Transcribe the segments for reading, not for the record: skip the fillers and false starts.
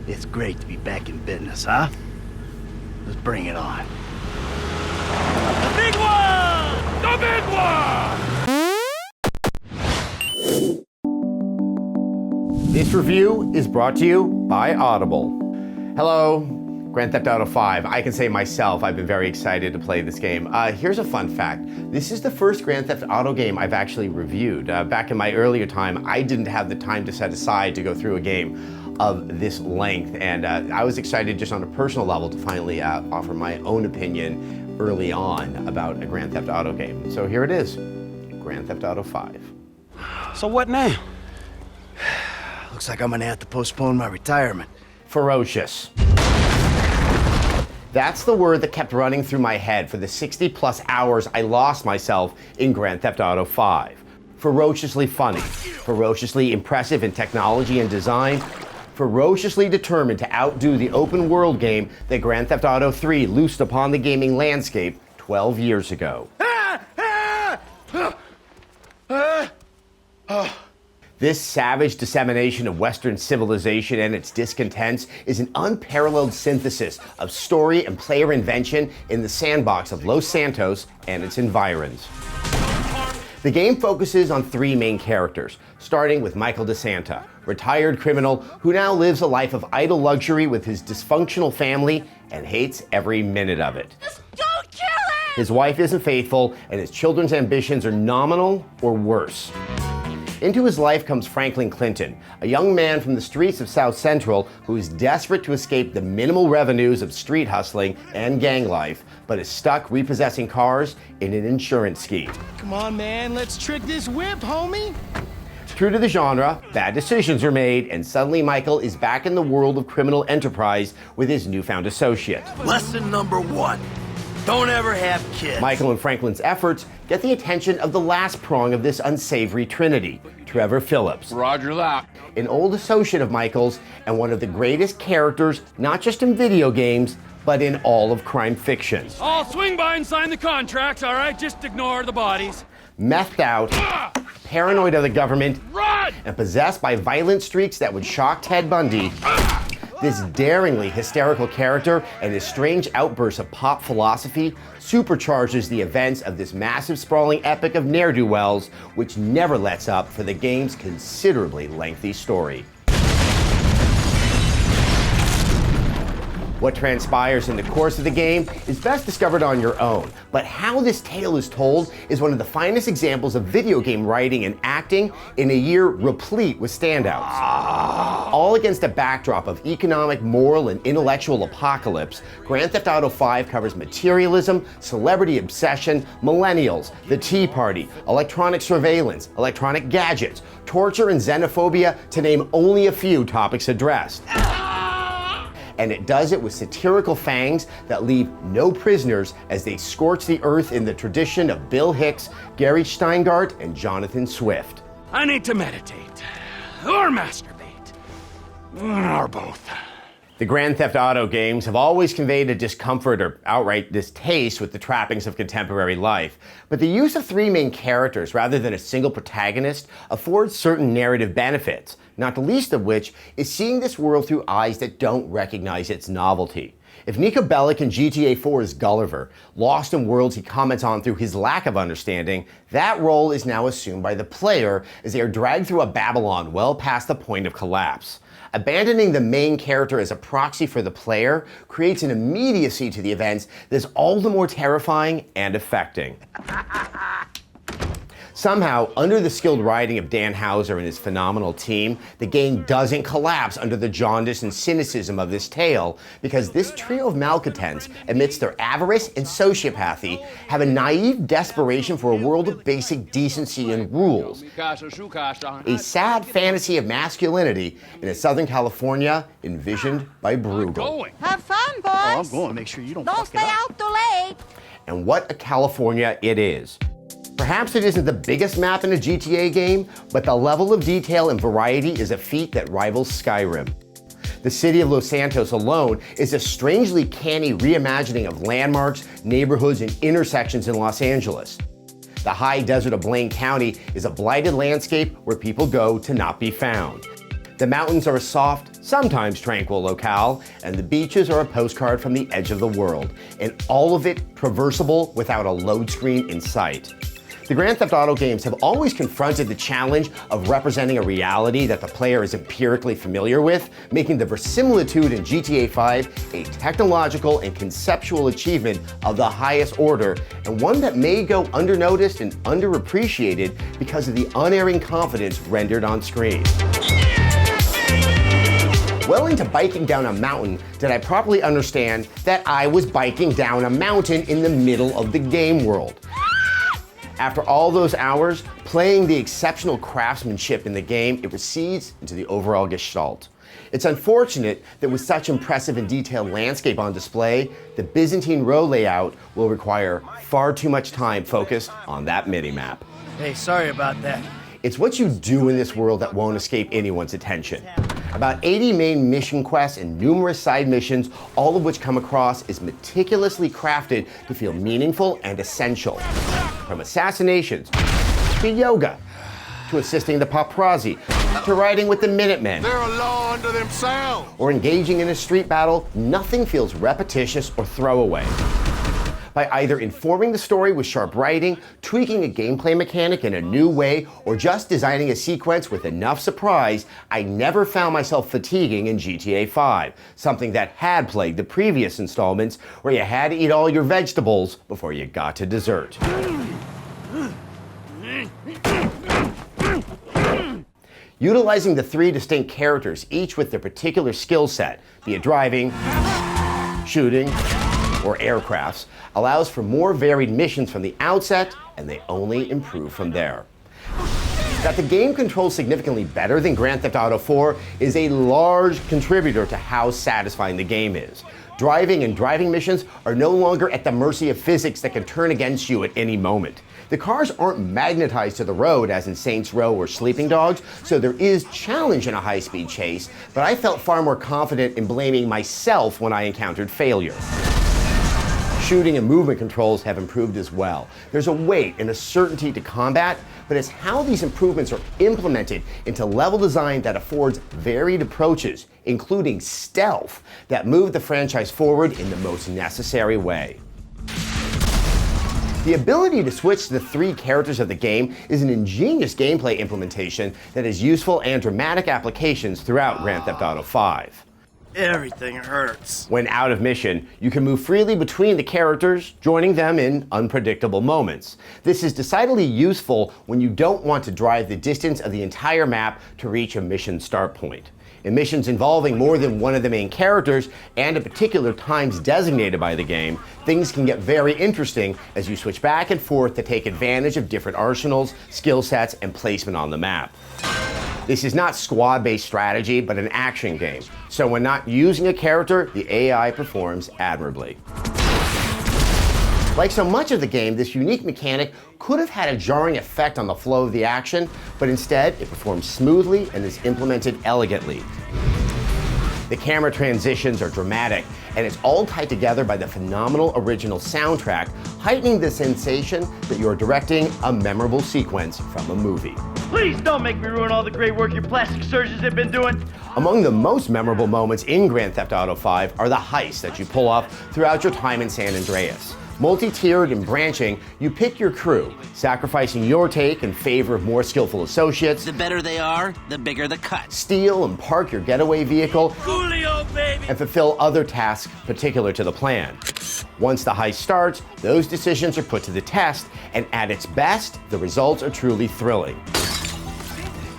It's great to be back in business, huh? Let's bring it on. The big one! The big one! This review is brought to you by Audible. Hello, Grand Theft Auto 5. I can say myself, I've been very excited to play this game. Here's a fun fact. This is the first Grand Theft Auto game I've actually reviewed. Back in my earlier time, I didn't have the time to set aside to go through a game of this length, and I was excited just on a personal level to finally offer my own opinion early on about a Grand Theft Auto game. So here it is, Grand Theft Auto 5. So what now? Looks like I'm gonna have to postpone my retirement. Ferocious. That's the word that kept running through my head for the 60 plus hours I lost myself in Grand Theft Auto 5. Ferociously funny, ferociously impressive in technology and design, ferociously determined to outdo the open world game that Grand Theft Auto 3 loosed upon the gaming landscape 12 years ago. This savage dissemination of Western civilization and its discontents is an unparalleled synthesis of story and player invention in the sandbox of Los Santos and its environs. The game focuses on three main characters, starting with Michael DeSanta, retired criminal who now lives a life of idle luxury with his dysfunctional family and hates every minute of it. Just don't kill him! His wife isn't faithful, and his children's ambitions are nominal or worse. Into his life comes Franklin Clinton, a young man from the streets of South Central who is desperate to escape the minimal revenues of street hustling and gang life, but is stuck repossessing cars in an insurance scheme. Come on, man, let's trick this whip, homie. True to the genre, bad decisions are made, and suddenly Michael is back in the world of criminal enterprise with his newfound associate. Lesson number one, don't ever have kids. Michael and Franklin's efforts get the attention of the last prong of this unsavory trinity, Trevor Phillips. Roger that. An old associate of Michael's and one of the greatest characters, not just in video games, but in all of crime fiction. I'll swing by and sign the contracts, all right? Just ignore the bodies. Methed out, paranoid of the government, Run! and possessed by violent streaks that would shock Ted Bundy, this daringly hysterical character and his strange outbursts of pop philosophy supercharges the events of this massive sprawling epic of ne'er-do-wells, which never lets up for the game's considerably lengthy story. What transpires in the course of the game is best discovered on your own, but how this tale is told is one of the finest examples of video game writing and acting in a year replete with standouts. All against a backdrop of economic, moral, and intellectual apocalypse, Grand Theft Auto 5 covers materialism, celebrity obsession, millennials, the Tea Party, electronic surveillance, electronic gadgets, torture, and xenophobia, to name only a few topics addressed. And it does it with satirical fangs that leave no prisoners as they scorch the earth in the tradition of Bill Hicks, Gary Steingart, and Jonathan Swift. I need to meditate. Or masturbate. Or both. The Grand Theft Auto games have always conveyed a discomfort or outright distaste with the trappings of contemporary life, but the use of three main characters rather than a single protagonist affords certain narrative benefits, not the least of which is seeing this world through eyes that don't recognize its novelty. If Niko Bellic in GTA 4 is Gulliver, lost in worlds he comments on through his lack of understanding, that role is now assumed by the player as they are dragged through a Babylon well past the point of collapse. Abandoning the main character as a proxy for the player creates an immediacy to the events that is all the more terrifying and affecting. Somehow, under the skilled writing of Dan Houser and his phenomenal team, the game doesn't collapse under the jaundice and cynicism of this tale, because this trio of malcontents, amidst their avarice and sociopathy, have a naive desperation for a world of basic decency and rules. A sad fantasy of masculinity in a Southern California envisioned by Bruegel. Have fun, boys. Oh, I'm going to make sure you don't fuck stay it up. out too late. And what a California it is. Perhaps it isn't the biggest map in a GTA game, but the level of detail and variety is a feat that rivals Skyrim. The city of Los Santos alone is a strangely canny reimagining of landmarks, neighborhoods, and intersections in Los Angeles. The high desert of Blaine County is a blighted landscape where people go to not be found. The mountains are a soft, sometimes tranquil locale, and the beaches are a postcard from the edge of the world, and all of it traversable without a load screen in sight. The Grand Theft Auto games have always confronted the challenge of representing a reality that the player is empirically familiar with, making the verisimilitude in GTA 5 a technological and conceptual achievement of the highest order, and one that may go undernoticed and underappreciated because of the unerring confidence rendered on screen. Well into biking down a mountain did I properly understand that I was biking down a mountain in the middle of the game world. After all those hours, playing the exceptional craftsmanship in the game, it recedes into the overall gestalt. It's unfortunate that with such impressive and detailed landscape on display, the Byzantine road layout will require far too much time focused on that minimap. Hey, sorry about that. It's what you do in this world that won't escape anyone's attention. About 80 main mission quests and numerous side missions, all of which come across as meticulously crafted to feel meaningful and essential. From assassinations, to yoga, to assisting the paparazzi, to riding with the Minutemen, They're a law unto themselves. or engaging in a street battle, nothing feels repetitious or throwaway. By either informing the story with sharp writing, tweaking a gameplay mechanic in a new way, or just designing a sequence with enough surprise, I never found myself fatiguing in GTA 5, something that had plagued the previous installments, where you had to eat all your vegetables before you got to dessert. Utilizing the three distinct characters, each with their particular skill set, be it driving, shooting, or aircrafts, allows for more varied missions from the outset, and they only improve from there. That the game controls significantly better than Grand Theft Auto 4 is a large contributor to how satisfying the game is. Driving and driving missions are no longer at the mercy of physics that can turn against you at any moment. The cars aren't magnetized to the road as in Saints Row or Sleeping Dogs, so there is challenge in a high-speed chase, but I felt far more confident in blaming myself when I encountered failure. Shooting and movement controls have improved as well. There's a weight and a certainty to combat, but it's how these improvements are implemented into level design that affords varied approaches, including stealth, that move the franchise forward in the most necessary way. The ability to switch to the three characters of the game is an ingenious gameplay implementation that has useful and dramatic applications throughout Grand Theft Auto 5. Everything hurts. When out of mission, you can move freely between the characters, joining them in unpredictable moments. This is decidedly useful when you don't want to drive the distance of the entire map to reach a mission start point. In missions involving more than one of the main characters and at particular times designated by the game, things can get very interesting as you switch back and forth to take advantage of different arsenals, skill sets, and placement on the map. This is not squad-based strategy, but an action game. So when not using a character, the AI performs admirably. Like so much of the game, this unique mechanic could have had a jarring effect on the flow of the action, but instead it performs smoothly and is implemented elegantly. The camera transitions are dramatic, and it's all tied together by the phenomenal original soundtrack, heightening the sensation that you are directing a memorable sequence from a movie. Please don't make me ruin all the great work your plastic surgeons have been doing. Among the most memorable moments in Grand Theft Auto 5 are the heists that you pull off throughout your time in San Andreas. Multi-tiered and branching, you pick your crew, sacrificing your take in favor of more skillful associates. The better they are, the bigger the cut. Steal and park your getaway vehicle. Julio, baby! And fulfill other tasks particular to the plan. Once the heist starts, those decisions are put to the test, and at its best, the results are truly thrilling.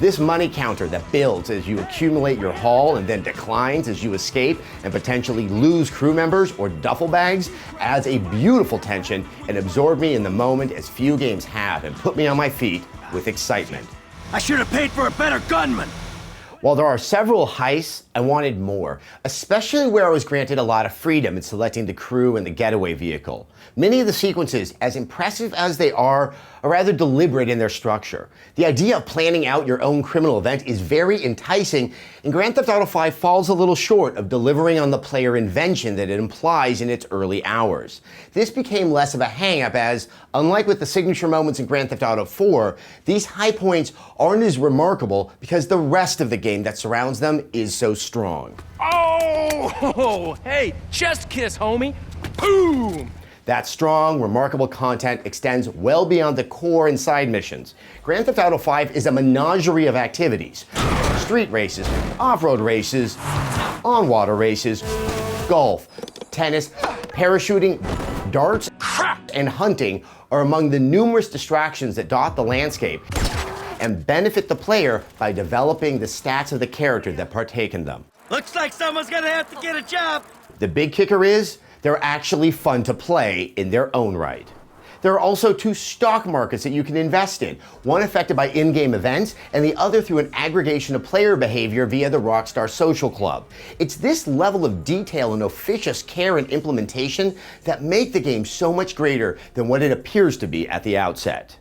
This money counter that builds as you accumulate your haul and then declines as you escape and potentially lose crew members or duffel bags adds a beautiful tension and absorbed me in the moment as few games have and put me on my feet with excitement. I should have paid for a better gunman. While there are several heists, I wanted more, especially where I was granted a lot of freedom in selecting the crew and the getaway vehicle. Many of the sequences, as impressive as they are rather deliberate in their structure. The idea of planning out your own criminal event is very enticing, and Grand Theft Auto 5 falls a little short of delivering on the player invention that it implies in its early hours. This became less of a hang-up as, unlike with the signature moments in Grand Theft Auto 4, these high points aren't as remarkable because the rest of the game that surrounds them is so strong. Oh, hey, chest kiss, homie. Boom. That strong, remarkable content extends well beyond the core and side missions. Grand Theft Auto 5 is a menagerie of activities. Street races, off-road races, on-water races, golf, tennis, parachuting, darts, and hunting are among the numerous distractions that dot the landscape and benefit the player by developing the stats of the character that partake in them. Looks like someone's gonna have to get a job. The big kicker is, they're actually fun to play in their own right. There are also two stock markets that you can invest in, one affected by in-game events and the other through an aggregation of player behavior via the Rockstar Social Club. It's this level of detail and officious care and implementation that make the game so much greater than what it appears to be at the outset.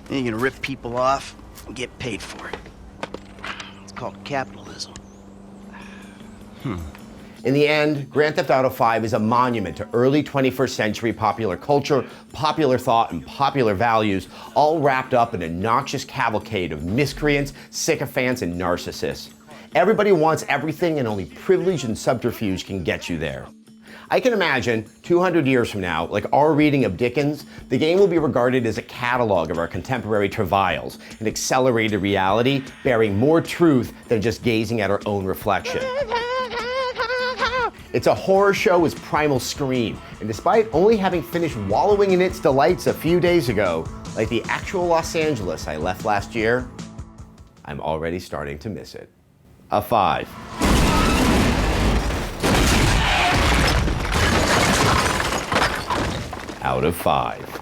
Then you're gonna rip people off and get paid for it. It's called capitalism. In the end, Grand Theft Auto 5 is a monument to early 21st century popular culture, popular thought, and popular values, all wrapped up in a noxious cavalcade of miscreants, sycophants, and narcissists. Everybody wants everything, and only privilege and subterfuge can get you there. I can imagine 200 years from now, like our reading of Dickens, the game will be regarded as a catalog of our contemporary travails, an accelerated reality bearing more truth than just gazing at our own reflection. It's a horror show with primal scream, and despite only having finished wallowing in its delights a few days ago, like the actual Los Angeles I left last year, I'm already starting to miss it. A 5. Out of 5.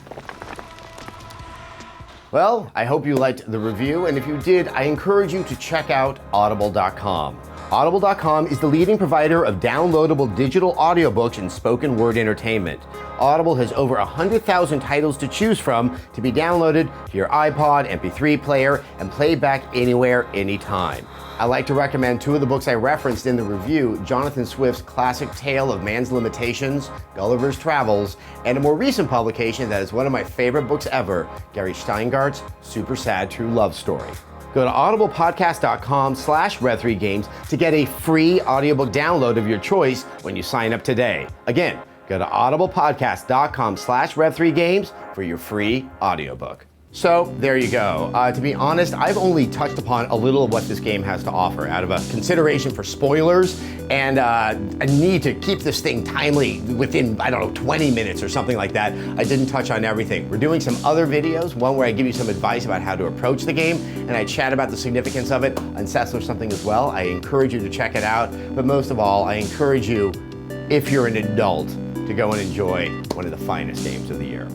Well, I hope you liked the review, and if you did, I encourage you to check out audible.com. Audible.com is the leading provider of downloadable digital audiobooks and spoken word entertainment. Audible has over 100,000 titles to choose from to be downloaded to your iPod, MP3 player, and played back anywhere, anytime. I like to recommend two of the books I referenced in the review, Jonathan Swift's classic tale of man's limitations, Gulliver's Travels, and a more recent publication that is one of my favorite books ever, Gary Steingart's Super Sad True Love Story. Go to audiblepodcast.com/Red3Games to get a free audiobook download of your choice when you sign up today. Again, go to audiblepodcast.com/Red3Games for your free audiobook. So there you go. To be honest, I've only touched upon a little of what this game has to offer out of a consideration for spoilers and a need to keep this thing timely within, 20 minutes or something like that. I didn't touch on everything. We're doing some other videos, one where I give you some advice about how to approach the game, and I chat about the significance of it on Sessler Something as well. I encourage you to check it out, but most of all, I encourage you, if you're an adult, to go and enjoy one of the finest games of the year.